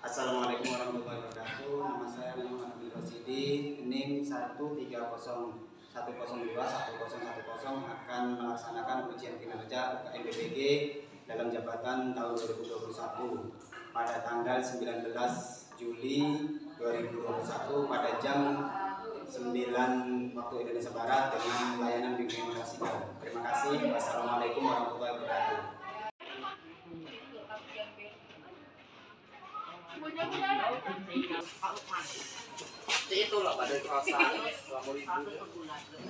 Assalamualaikum warahmatullahi wabarakatuh. Nama saya Muhammad Abdul Rosidi, NIM 13001021010 akan melaksanakan ujian kinerja UKM BPG dalam jabatan tahun 2021 pada tanggal 19 Juli 2021 pada jam 9 waktu Indonesia Barat dengan layanan bimbingan klasikal. Terima kasih. Wassalamualaikum warahmatullahi wabarakatuh. Itu loh pada kerasa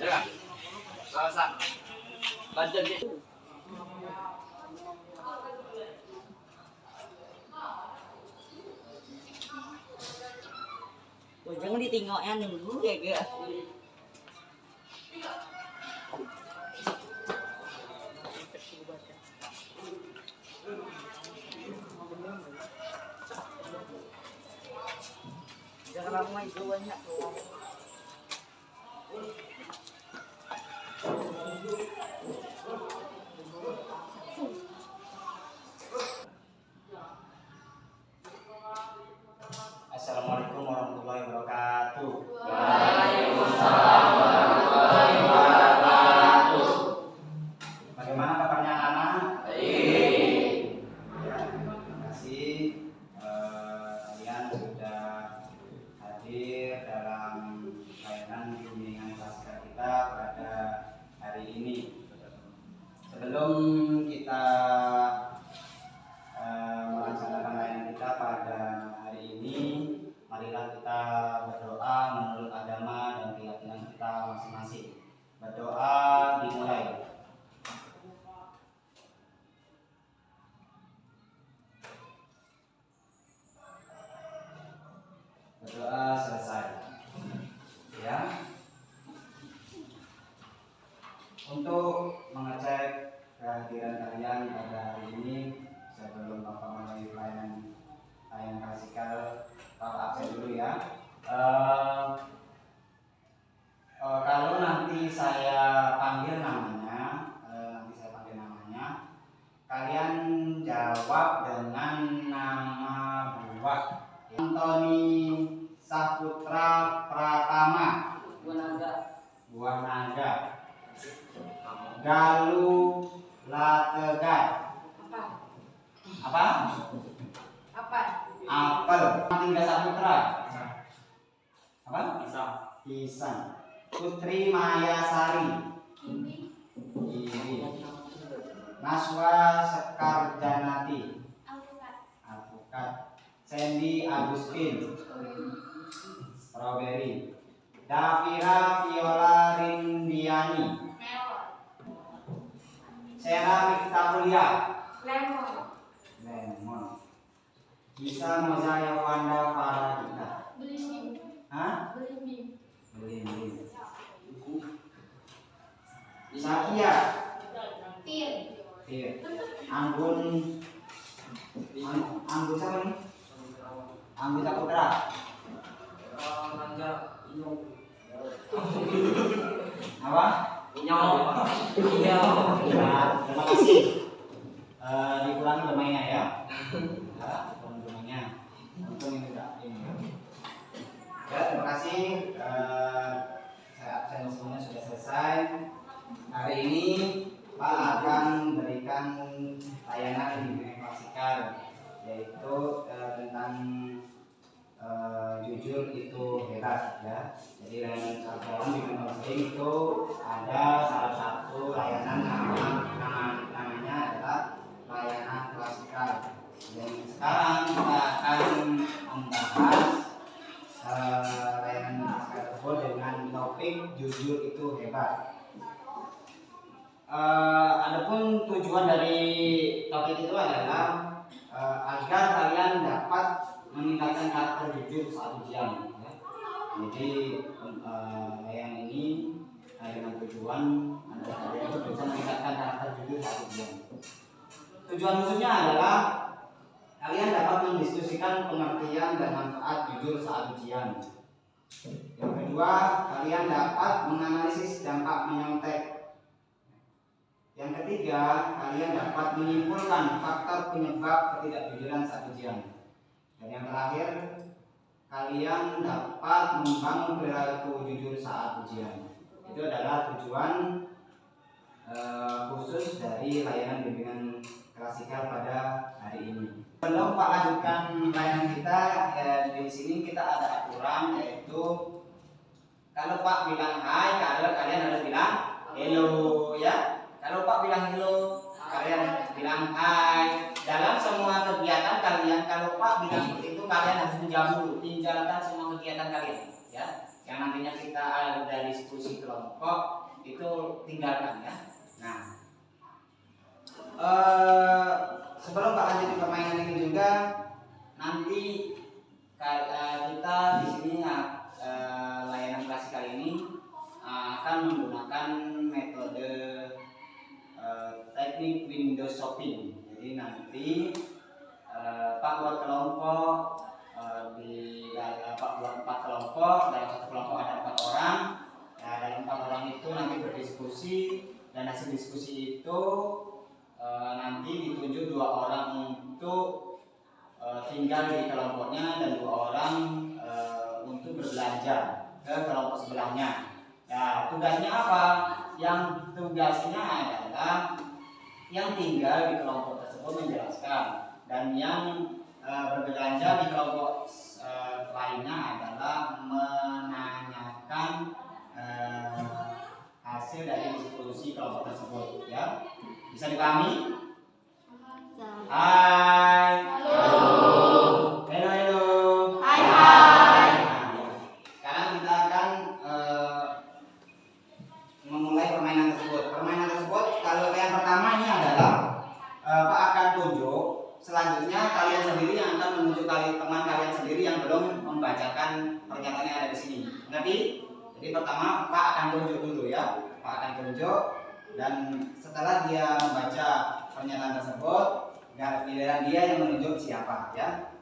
ya kerasa badan itu jangan ditinggalkan dulu ya guys. Jangan lama itu banyak tuh. Assalamualaikum warahmatullahi wabarakatuh. Waalaikumsalam warahmatullahi wabarakatuh. Bagaimana kabarnya anak-anak? Baik. Ya, terima kasih kalian sudah hadir dalam layanan bimbingan klasikal kita pada hari ini. Sebelum kita melaksanakan layanan kita pada hari ini, marilah kita berdoa menurut agama dan keyakinan kita masing-masing. Berdoa dimulai. Berdoa selesai. Ya. Untuk mengecek kehadiran kalian pada hari ini, sebelum Bapak mulai layanan klasikal, Bapak absen dulu ya. Kalau nanti saya panggil namanya, kalian jawab dengan nama buah. Antoni Saputra Pratama, Buah Naga. Galuh Lategat. Apa? Apel. Tinggal Saputra. Apa? Pisang. Putri Mayasari. Ini. Naswa Sekarjanati. Alpukat. Sandy Agustin. Strawberry. Davira Viola Rindiani. Sera Victoria. Lemon. Bisa Mozaya Wanda Faradita. Hah? Belimbing. Sakia. Tir. Anggun siapa nih? Anggun Saputra. Apa? Iya. Terima kasih. Dikurangi bermainnya ya. Dikurangi bermainnya. Untung ini tidak ini. Ya, terima kasih. Saya absen semuanya sudah selesai. Hari ini Pak akan berikan layanan bimbingan klasikal, yaitu tentang jujur itu hebat ya. Jadi layanan dalam bimbingan klasikal itu ada salah satu layanan namanya adalah layanan klasikal. Dan sekarang kita akan membahas layanan klasikal tersebut dengan topik jujur itu hebat. Adapun tujuan dari topik itu adalah agar kalian dapat meningkatkan karakter jujur saat ujian. Ya. Jadi layanan ini dengan tujuan adalah kalian bisa meningkatkan karakter jujur saat ujian. Tujuan khususnya adalah kalian dapat mendiskusikan pengertian dan manfaat jujur saat ujian. Yang kedua, kalian dapat menganalisis dampak menyontek. Yang ketiga, kalian dapat menyimpulkan faktor penyebab ketidakjujuran saat ujian. Dan yang terakhir kalian dapat membangun perilaku jujur saat ujian. Itu adalah tujuan khusus dari layanan bimbingan klasikal pada hari ini. Sebelum Pak lanjutkan layanan kita, di sini kita ada aturan, yaitu kalau Pak bilang hai, kalian harus bilang hello ya. Kalau Pak bilang hello, kalian bilang hai. Dalam semua kegiatan kalian, kalau Pak bilang seperti itu, kalian harus menjawab dulu, tinggalkan semua kegiatan kalian ya. Yang nantinya kita ada diskusi kelompok itu tinggalkan ya. Nah, sebelum Pak lanjut permainan ini juga, nanti kita di sini layanan klasikal ini akan menggunakan metode teknik window shopping. Jadi nanti Pak buat kelompok Pak buat 4 kelompok, dalam satu kelompok ada 4 orang. Nah, dalam 4 orang itu nanti berdiskusi, dan hasil diskusi itu nanti ditunjuk 2 orang untuk tinggal di kelompoknya dan 2 orang untuk berbelanja ke kelompok sebelahnya. Nah, tugasnya apa? Yang tugasnya adalah yang tinggal di kelompok tersebut menjelaskan, dan yang berbelanja di kelompok lainnya adalah menanyakan hasil dari diskusi kelompok tersebut ya. Bisa dipahami? Hai. Halo. Hello. Hai. Sekarang kita akan memulai permainan tersebut. Permainan tersebut, kalau yang pertama ini adalah Pak akan tunjuk. Selanjutnya kalian sendiri yang akan menunjuk teman kalian sendiri yang belum membacakan pernyataan yang ada di sini. Ngerti? Jadi pertama Pak akan tunjuk dulu ya. Pak akan tunjuk, dan setelah dia membaca pernyataan tersebut, giliran dia yang menunjuk siapa ya.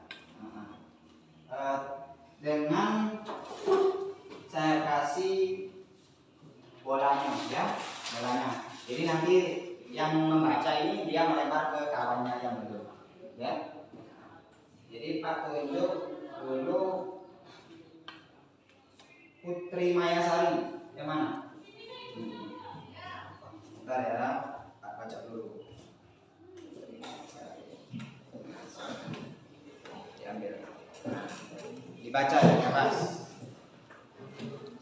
Dengan saya kasih bolanya ya, bolanya. Jadi nanti yang membaca ini dia melempar ke kawannya yang belum ya. Jadi Pak tunjuk dulu Putri Mayasari, yang mana? Bentar ya, Pak baca dulu. Diambil, dibaca ya, keras.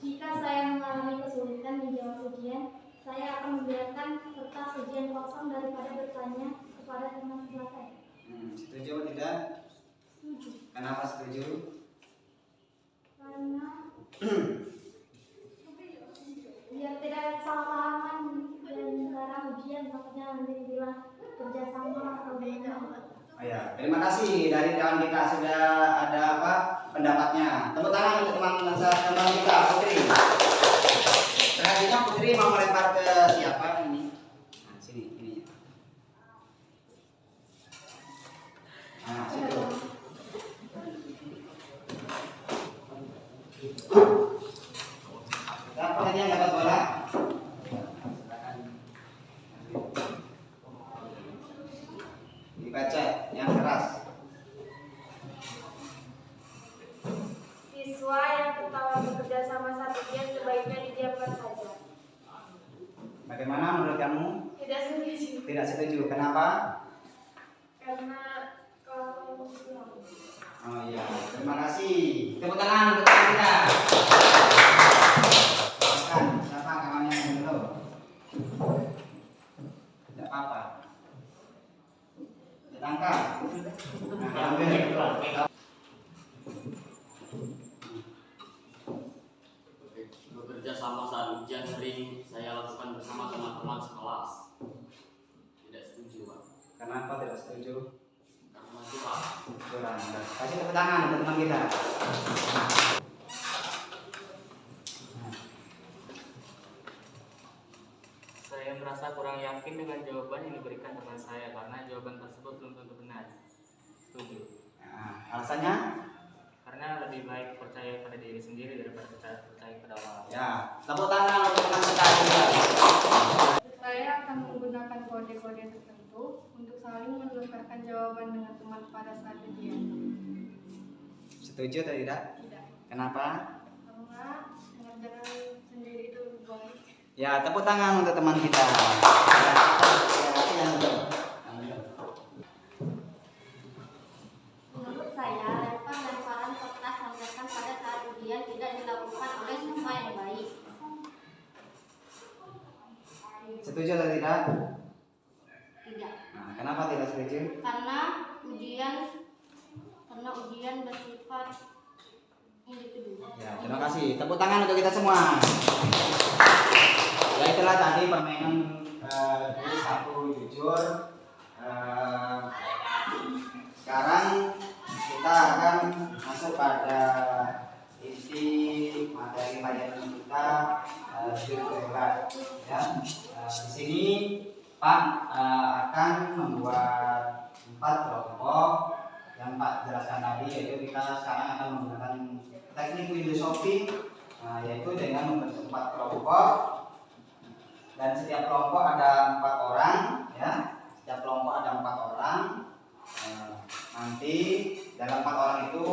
Jika saya mengalami kesulitan menjawab ujian, saya akan membiarkan kertas ujian kosong daripada bertanya kepada teman sebelah saya. Setuju atau tidak? Setuju. Kenapa setuju? Karena biar tidak salah-pahaman di antara ujian, takutnya nanti bilang kerjasama atau bagaimana. Oh ya, terima kasih dari kawan kita sudah ada apa pendapatnya. Tepuk tangan untuk teman kita Putri. Selanjutnya Putri mau melempar ke siapa ini? Nah, sini ini. Nah, situ. Siapa tadi yang dapat bola? Dibaca yang keras. Siswa yang tertawa bekerja sama satu ujian sebaiknya didiamkan saja. Bagaimana menurut kamu? Tidak setuju. Tidak setuju. Kenapa? Karena kalau pulang. Oh iya, terima kasih. Tepuk tangan untuk teman kita. Silakan, siapa kawannya yang belum? Tidak apa-apa. Ditangkap. Nah, ambil. Bekerja sama saat ujian sering saya lakukan bersama teman-teman sekelas. Tidak setuju, Pak. Kenapa tidak setuju? Karena curang. Curang. Kasih tepuk tangan untuk teman kita. Saya merasa kurang yakin dengan jawaban yang diberikan teman saya karena jawaban tersebut belum tentu benar. Setuju. Nah, alasannya? Karena lebih baik percaya pada diri sendiri daripada percaya pada orang lain. Ya, tepuk tangan untuk teman kita juga. Saya akan menggunakan kode-kode tertentu untuk saling menukarkan jawaban dengan teman pada saat ujian. Setuju atau tidak? Tidak. Kenapa? Karena mengerjakan sendiri itu lebih baik. Ya, tepuk tangan untuk teman kita. Ya, Menurut saya, lemparan kertas contekan pada saat ujian tidak dilakukan oleh siswa yang baik. setuju atau tidak? Tidak. Nah, kenapa tidak setuju? Karena ujian bersifat individu. Ya, terima kasih. Tepuk tangan untuk kita semua. Ya, itulah tadi permainan jurus satu jujur. Sekarang kita akan masuk pada inti materi pelajaran kita, jurus debat. Ya, di sini Pak akan membuat 4 kelompok yang Pak jelaskan tadi, yaitu kita sekarang akan menggunakan teknik filosofi, yaitu dengan membentuk 4 kelompok dan setiap kelompok ada 4 orang, ya. Setiap kelompok ada 4 orang. Nanti dalam 4 orang itu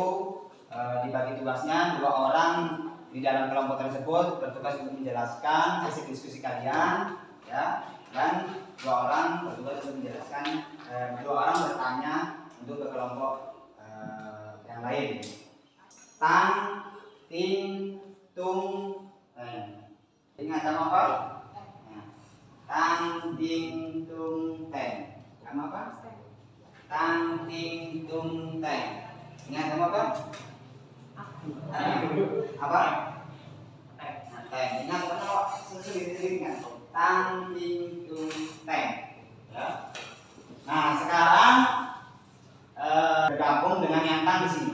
dibagi tugasnya, 2 orang di dalam kelompok tersebut bertugas untuk menjelaskan hasil diskusi kalian, ya, dan 2 orang bertugas untuk menjelaskan, 2 orang bertanya untuk ke kelompok yang lain. Tang, ting, tung, teng. Ingat nama apa? Tang, ting, tung, teng. Nama apa? Tang, ting, tung, teng. Ingat nama apa? Apa? Teng. Ingat apa nama? Sedikit ingat. Tang, ting, tung, teng. Ya. Nah, sekarang bergabung dengan yang tang di sini.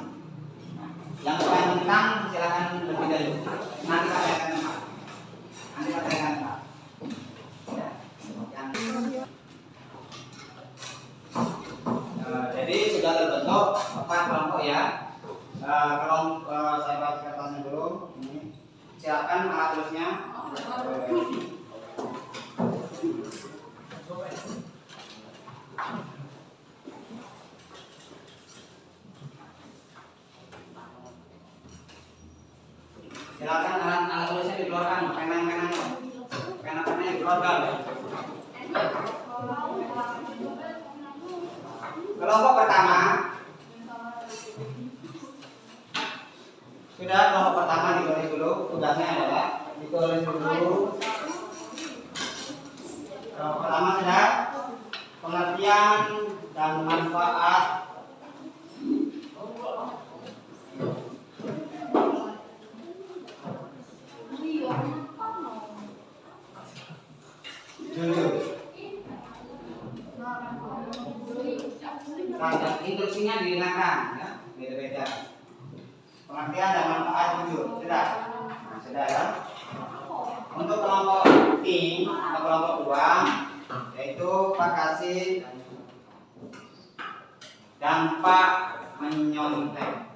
Yang paling tang silakan lebih dahulu. Nanti katakan Pak. Nanti katakan Pak. Ya. Jadi sudah terbentuk 4 kelompok ya. Saya baca kertasnya dulu. Ini. Silakan alat tulisnya. Silakan alat tulisnya dikeluarkan, pena-penanya dikeluarkan. Kelompok pertama. Sudah, kelompok pertama ditulis dulu. Tugasnya adalah ditulis dulu. Kelompok pertama sudah. Pengertian dan manfaat jujur. Nah, instruksinya dihilangkan, ya, beda-beda. Pengertian dan manfaat jujur, sudah. Nah, sudah ya. Untuk kelompok tim atau kelompok 2, yaitu Pak kasih dampak menyontek.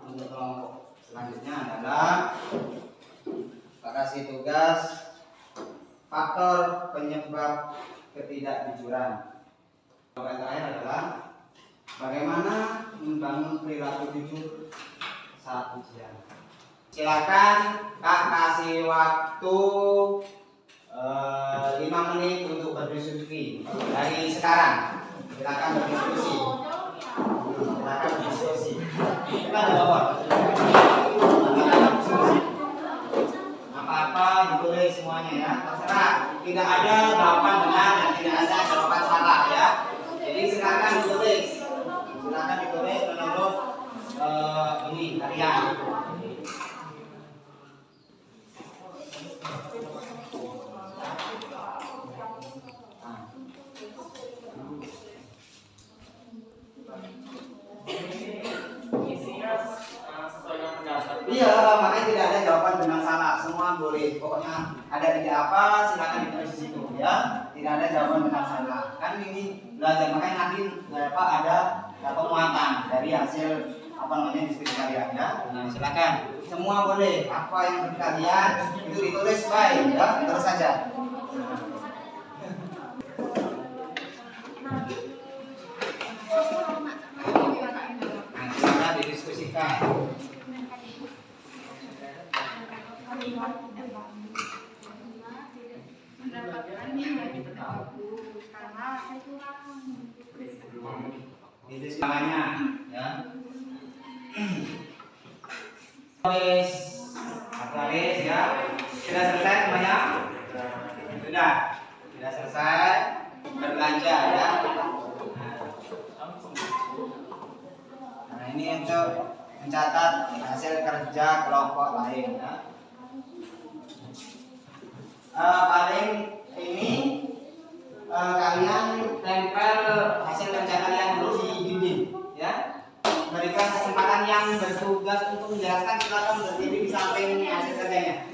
Untuk kelompok selanjutnya adalah Pak kasih tugas faktor penyebab ketidakjujuran. Yang terakhir adalah bagaimana membangun perilaku jujur saat ujian. Silakan Kak kasih waktu 5 menit untuk berdiskusi dari sekarang. Silakan berdiskusi. Silakan berdiskusi. Kita ada apa? Apa-apa ditulis semuanya ya, terserah. Tidak ada jawaban benar dan tidak ada jawaban salah ya. Jadi silakan ditulis. Silakan ditulis menurut ini kalian. Iya, makanya tidak ada jawaban benar salah, semua boleh. Pokoknya ada ide apa, silakan ditulis di situ ya. Tidak ada jawaban benar salah. Kan ini belajar, makanya nanti Pak ada penguatan dari hasil apa namanya diskusi kalian ya. Nah, silakan. Semua boleh. Apa yang menurut kalian itu ditulis baik ya, terus saja. Nah, silakan didiskusikan. Itu semuanya ya. Tulis ya. Sudah selesai semuanya? Sudah selesai berbelanja ya. Nah, ini untuk mencatat hasil kerja kelompok lain ya. Paling ini kalian tempel hasil kerja kalian dulu di dinding ya. Berikan kesempatan yang bertugas untuk menjelaskan, silakan berdiri di samping hasil kerjanya.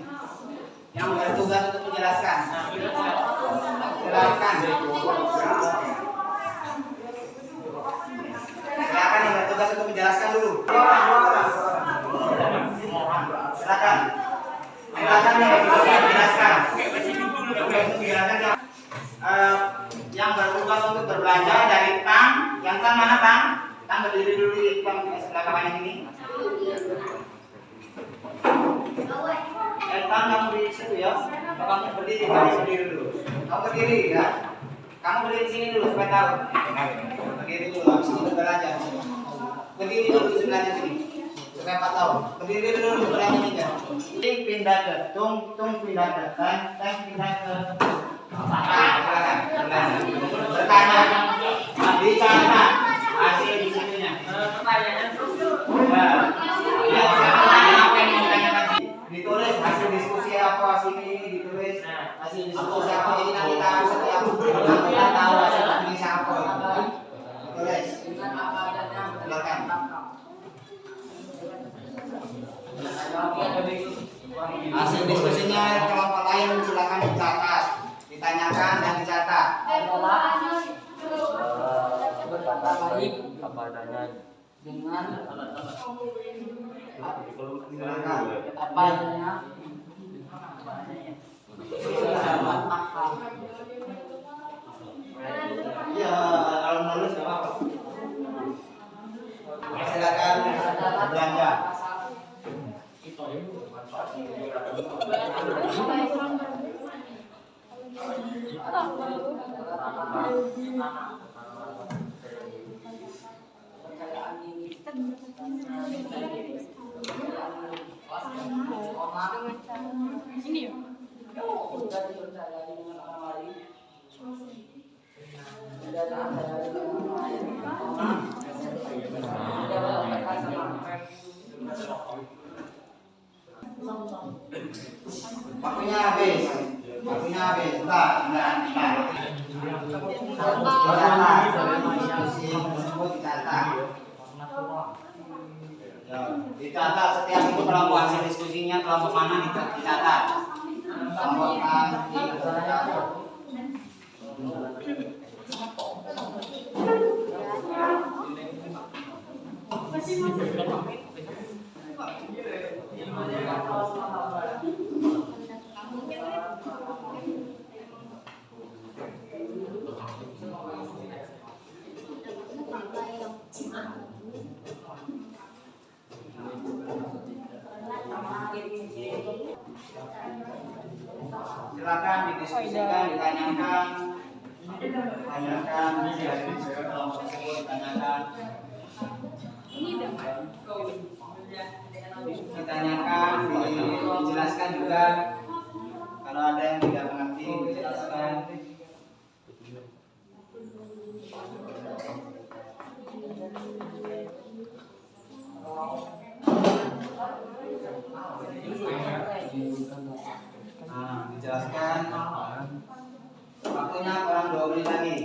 Yang bertugas untuk menjelaskan, silakan. Silakan yang bertugas untuk menjelaskan dulu. Silakan. Silakan yang bertugas untuk menjelaskan. Yang bertugas untuk berbelanja dari Tang. Yang Tang mana Tang? Tang berdiri dulu di sebelah kanan ini. Tang kamu di situ ya. Kamu berdiri dulu. Kamu berdiri ya. Kamu berdiri di sini dulu supaya tahu. Berdiri dulu, habis itu belanja. Berdiri dulu di sebelahnya sini. Supaya Pak tahu. Berdiri dulu belanja aja. Ting pindah ke tung pindah ke Tang pindah ke bertanya, bicara hasil di situnya. Pertanyaan Ya, apa yang mau ditanyakan? Ditulis hasil diskusi apa sini ditulis hasil diskusi apa, jadi nanti tahu setiap kita tahu hasil diskusi apa. Ditulis. Silakan. Hasil diskusinya kelompok lain silakan dicatat, ditanyakan dan dicatat. Berkata baik apa adanya dengan Silakan. apa adanya. Iya, kalau menulis nggak apa-apa. Silakan belanja. Ini ya. Waktunya habis. Entar. Dicatat setiap itu kelompok hasil diskusinya kelompok mana dicatat. Kelompok A dicatat. Silakan didiskusikan, ditanyakan kelompok tersebut, ditanyakan dijelaskan juga. Kalau ada yang tidak mengerti, dijelaskan. Dijelaskan. Waktunya kurang 2 menit lagi.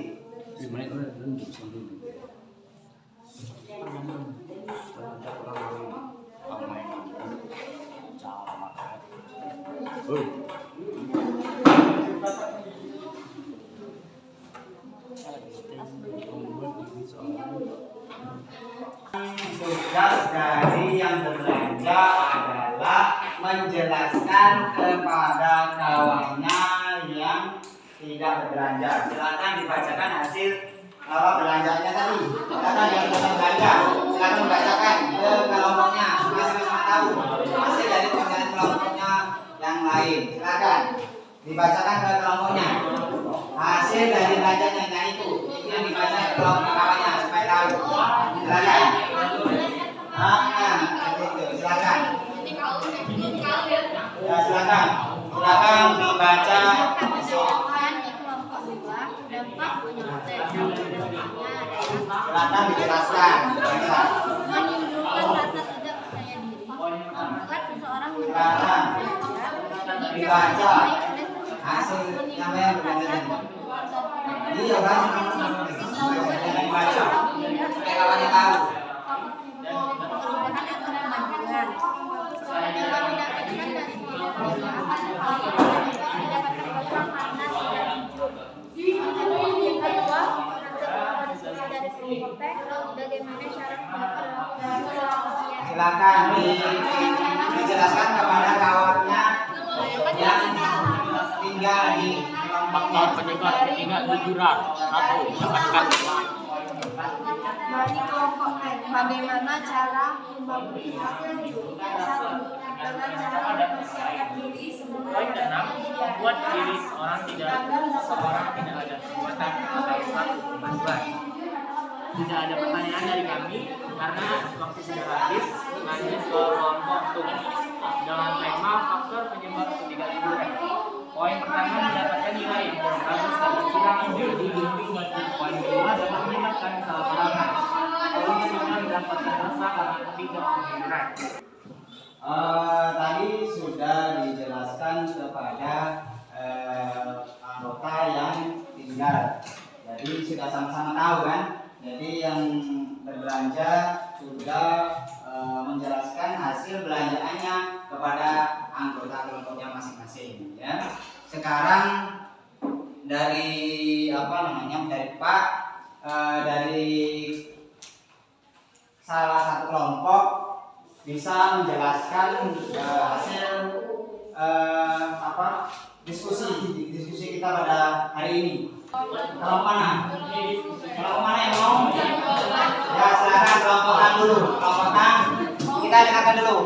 Tugas menjelaskan kepada kawannya yang tidak berbelanja. Silakan dibacakan hasil belanjanya tadi. Silakan yang belum belanja, silakan membacakan ke kelompoknya. Masing-masing tahu hasil dari pekerjaan kelompoknya yang lain. Silakan dibacakan ke kelompoknya. Hasil dari belanjanya yang itu yang dibaca ke kelompok kawannya supaya tahu. Silakan. Silakan. Ya, silakan. Silakan dibaca. Silakan dijelaskan. Menimbulkan rasa tidak percaya diri, membuat seseorang Silakan dibaca hasil yang berbeda. Iya kan? Dibaca supaya kawannya tahu. Silakan dijelaskan kepada kawannya yang tinggal di Faktor penyebab ketidakjujuran. 1. Dapatkan Bagi kelompok lain, bagaimana cara membangun hasil dengan cara mempersiapkan diri sebelum membuat diri seorang tidak ada kesempatan atau suatu kemajuan. Tidak ada pertanyaan dari kami karena waktu sudah habis. Lanjut ke kelompok tugas dengan tema faktor penyebab ketidakjujuran. Poin pertama mendapatkan nilai yang kurang bagus dan kurang menjadi bimbing. Poin kedua dapat meningkatkan kesalahpahaman. Poin ketiga mendapatkan rasa karena ketidakjujuran. Tadi sudah dijelaskan kepada anggota yang tinggal. Jadi sudah sama-sama tahu kan? Jadi yang berbelanja sudah menjelaskan hasil belanjaannya kepada anggota kelompoknya masing-masing. Ya. Sekarang dari dari salah satu kelompok bisa menjelaskan hasil diskusi kita pada hari ini. Kelompok mana? Kelompok mana yang mau? Ya, silakan kelompok A dulu. Kelompok A kita dengarkan dulu.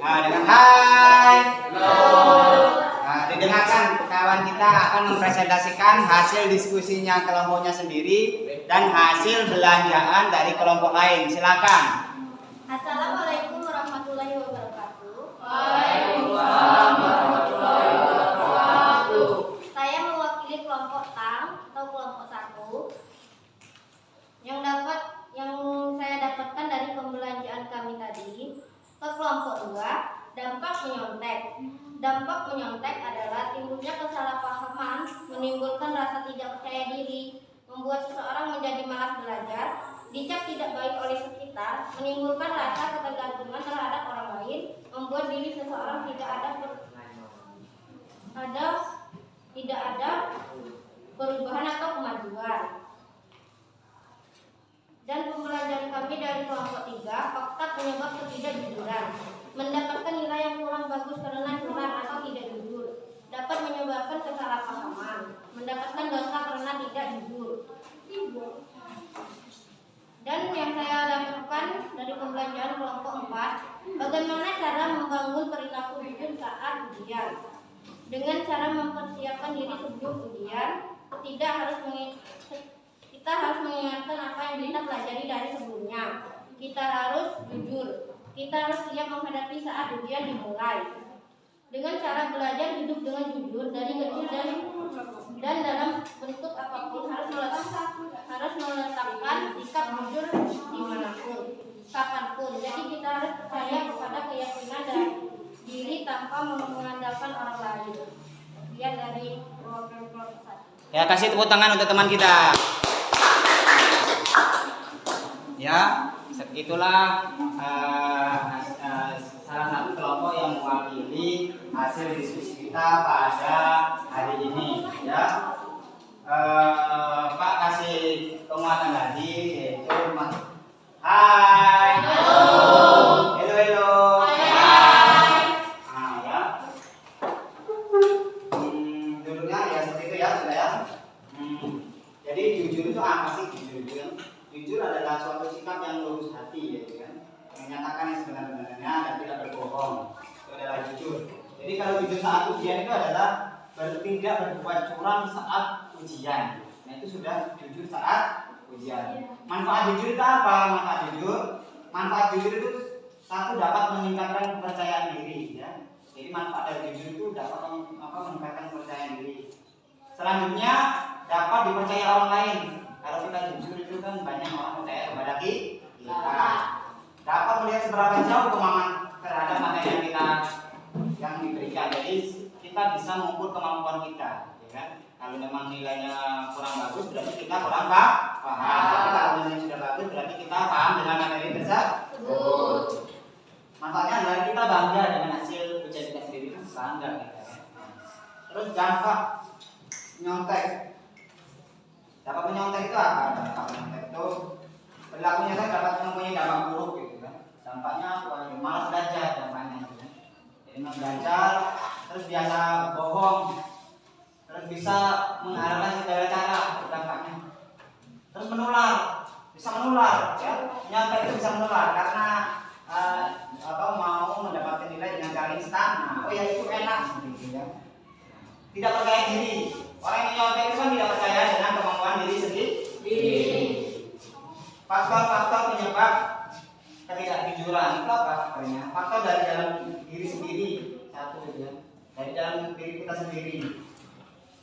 Nah, dengan hai. Nah, didengarkan kawan kita akan mempresentasikan hasil diskusinya kelompoknya sendiri dan hasil belanjaan dari kelompok lain. Silakan. Assalamualaikum warahmatullahi wabarakatuh. Waalaikumsalam warahmatullahi wabarakatuh. Saya mewakili kelompok tang atau kelompok 1 yang saya dapatkan dari pembelanjaan kami tadi. Ke kelompok 2, dampak menyontek. Dampak menyontek adalah timbulnya kesalahpahaman, menimbulkan rasa tidak percaya diri, membuat seseorang menjadi malas belajar, dicap tidak baik oleh sekitar, menimbulkan rasa ketergantungan terhadap orang lain, membuat diri seseorang tidak ada perubahan atau kemajuan. Dan pembelajaran kami dari kelompok 3, fakta penyebab ketidakjujuran. Mendapatkan nilai yang kurang bagus karena curang atau tidak jujur, dapat menyebabkan kesalahpahaman, mendapatkan dosa karena tidak jujur. Dan yang saya dapatkan dari pembelajaran kelompok 4, bagaimana cara membangun perilaku jujur saat ujian. Dengan cara mempersiapkan diri sebelum ujian, kita harus mengingatkan apa yang kita pelajari dari sebelumnya. Kita harus jujur. Kita harus siap menghadapi saat ujian dimulai. Dengan cara belajar hidup dengan jujur dari kecil dan dalam bentuk apapun harus meletakkan sikap jujur dimanapun, kapanpun. Jadi kita harus percaya kepada keyakinan dan diri tanpa mengandalkan orang lain. Sekian dari kelompok 1. Ya, kasih tepuk tangan untuk teman kita. Ya, itulah salah satu kelompok yang mewakili hasil diskusi kita pada hari ini. Ya, Pak kasih penguatan lagi, yaitu Hai. adalah suatu sikap yang lurus hati, gitu kan, menyatakan yang sebenar-benarnya dan tidak berbohong. Itu adalah jujur. Jadi kalau jujur saat ujian itu adalah tidak berbuat curang saat ujian. Nah itu sudah jujur saat ujian. Manfaat jujur itu apa? Manfaat jujur itu satu, dapat meningkatkan kepercayaan diri, ya. Jadi manfaat dari jujur itu dapat meningkatkan kepercayaan diri. Selanjutnya dapat dipercaya orang lain. Kalau kita jujur itu kan banyak orang percaya kepada kita. Dapat melihat seberapa jauh kemampuan terhadap materi yang kita yang diberikan. Jadi kita bisa mengukur kemampuan kita, ya kan? Kalau memang nilainya kurang bagus berarti kita kurang paham. Tapi kalau nilainya sudah bagus berarti kita paham dengan materi tersebut. Manfaatnya adalah kita bangga dengan hasil ujian kita sendiri, bangga kita. Terus dampak nyontek. Dapat menyontek itu apa? Dampak menyontek itu perilakunya kan dapat mempunyai dampak buruk, gitu kan. Dampaknya malas belajar, dampaknya gitu kan. Jadi malas belajar, terus biasa bohong, terus bisa mengharapkan segala cara, dampaknya. Terus bisa menular, ya. Nyontek itu bisa menular karena mau mendapatkan nilai dengan cara instan. Nah, oh ya itu enak, gitu ya. Tidak percaya diri. Orang yang nyontek itu kan tidak percaya dengan kemampuan diri sendiri. Faktor-faktor penyebab ketidakjujuran itu apa faktornya? Faktor dari dalam diri sendiri, satu ya. Dari dalam diri kita sendiri.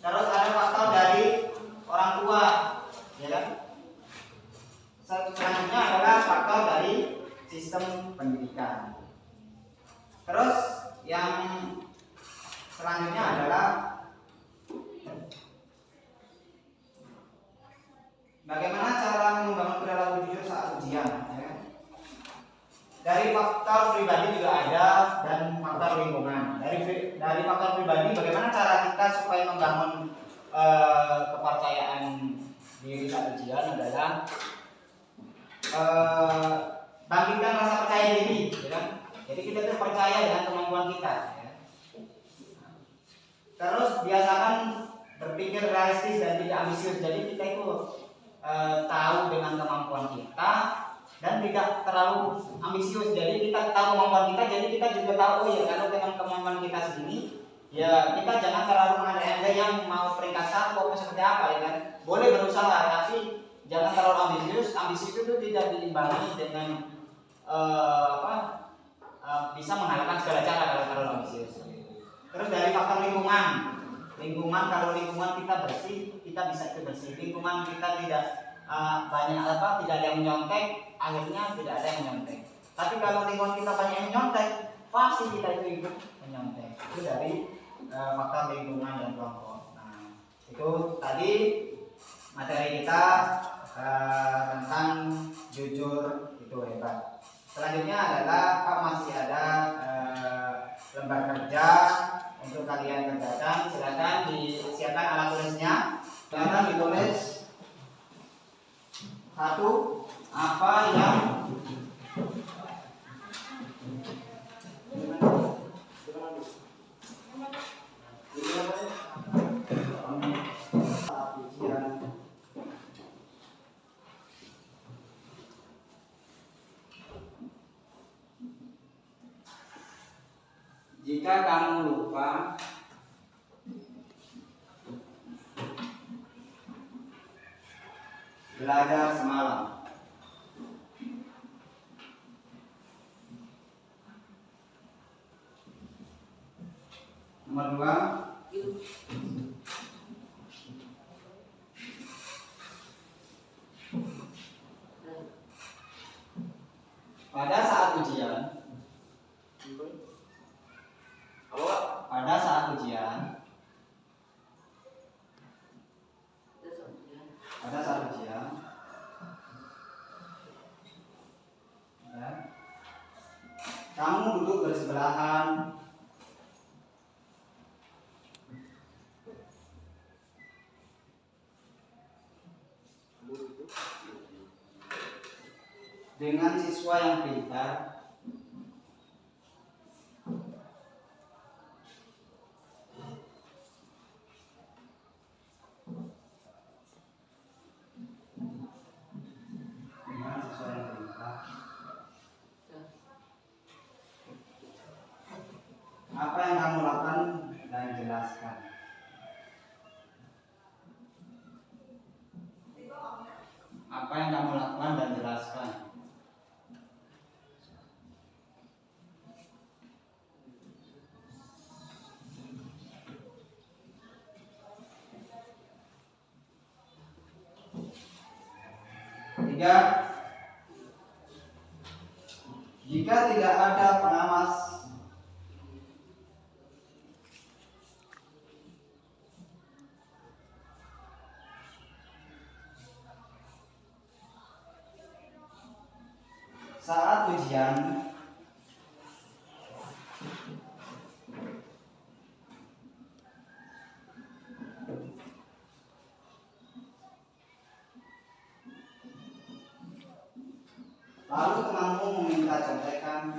Terus ada faktor dari orang tua, ya kan? Selanjutnya adalah faktor dari sistem pendidikan. Terus yang selanjutnya adalah bagaimana cara membangun perilaku jujur saat ujian, ya. Dari faktor pribadi juga ada dan faktor lingkungan. Dari faktor pribadi, bagaimana cara kita supaya membangun kepercayaan diri saat ujian adalah bangkitkan rasa percaya diri, ya kan? Jadi kita tuh percaya dengan kemampuan kita, ya. Terus biasakan berpikir realistis dan tidak ambisius. Jadi kita itu tahu dengan kemampuan kita dan tidak terlalu ambisius. Jadi kita tahu kemampuan kita, jadi kita juga tahu, oh ya kalau dengan kemampuan kita segini, ya kita jangan terlalu mengandai-andai yang mau peringkat 1 seperti apa, ya kan? Boleh berusaha, tapi jangan terlalu ambisius. Ambisius itu tidak diimbangi dengan bisa mengalahkan segala cara kalau terlalu ambisius. Terus dari faktor lingkungan, kalau lingkungan kita bersih, kita bisa ikut bersih. Lingkungan kita tidak tidak ada yang menyontek, akhirnya tidak ada yang menyontek. Tapi kalau lingkungan kita banyak yang menyontek, pasti kita itu ikut menyontek. Itu dari faktor lingkungan dan kelompok. Nah, itu tadi materi kita tentang jujur itu hebat. Selanjutnya adalah masih ada lembar kerja untuk kalian kerjakan. Silakan disiapkan alat tulisnya. Silakan ditulis satu apa yang jika kamu lupa belajar semalam, nomor 2, pada saat ujian, ya, kamu duduk bersebelahan dengan siswa yang pintar dengan lakukan dan jelaskan. Tiga, jika tidak ada pengawas saat ujian, lalu temanmu meminta contekan,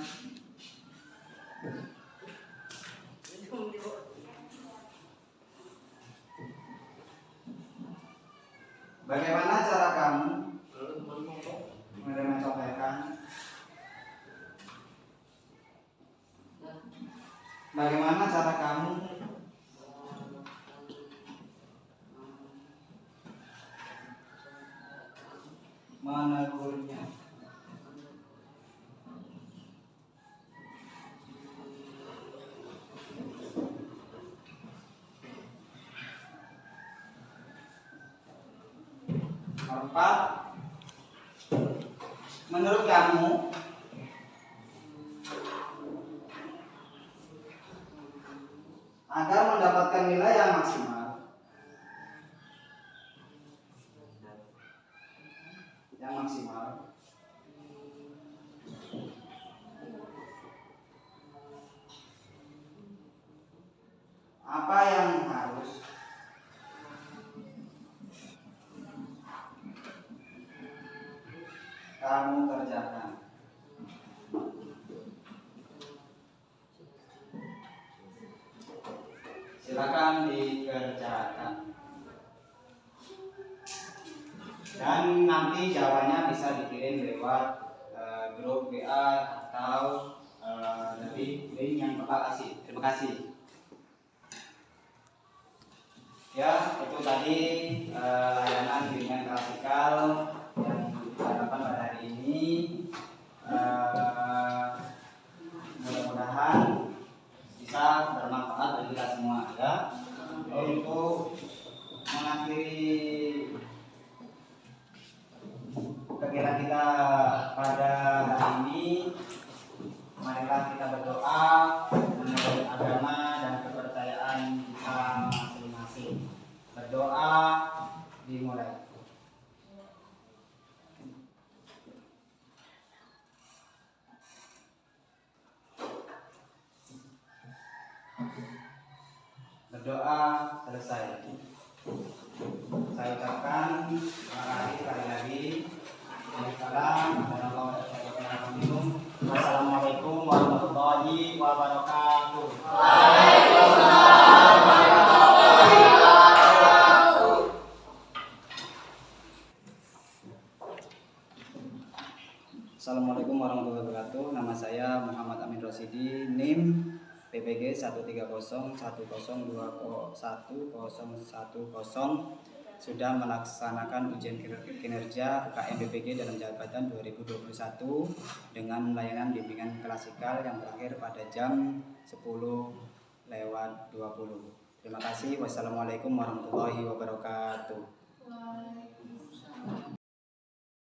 bagaimana cara kamu menerima contekan? Bagaimana cara kamu menegurnya? Keempat, menurut kamu agar mendapatkan nilai yang maksimal, apa yang harus kamu kerjakan? Silakan dikerjakan. Dan nanti jawabannya bisa dikirim lewat grup WA atau dari link yang Bapak kasih. Terima kasih. Ya, itu tadi layanan bimbingan klasikal yang dilakukan pada hari ini. Mudah-mudahan bisa bermanfaat bagi kita semua ya. Untuk mengakhiri kegiatan kita pada hari ini, marilah kita berdoa menurut agama dan kepercayaan kita masing-masing. Berdoa dimulai. Berdoa selesai. Saya ucapkan terima kasih sekali lagi. Wassalamualaikum warahmatullahi wabarakatuh. Waalaikumsalam warahmatullahi wabarakatuh. Assalamualaikum warahmatullahi wabarakatuh. Nama saya Muhammad Amin Rosidi, NIM PPG 13010211010, sudah melaksanakan ujian kinerja UKM BPG dalam jabatan 2021 dengan layanan bimbingan klasikal yang berakhir pada jam 10:20. Terima kasih. Wassalamualaikum warahmatullahi wabarakatuh.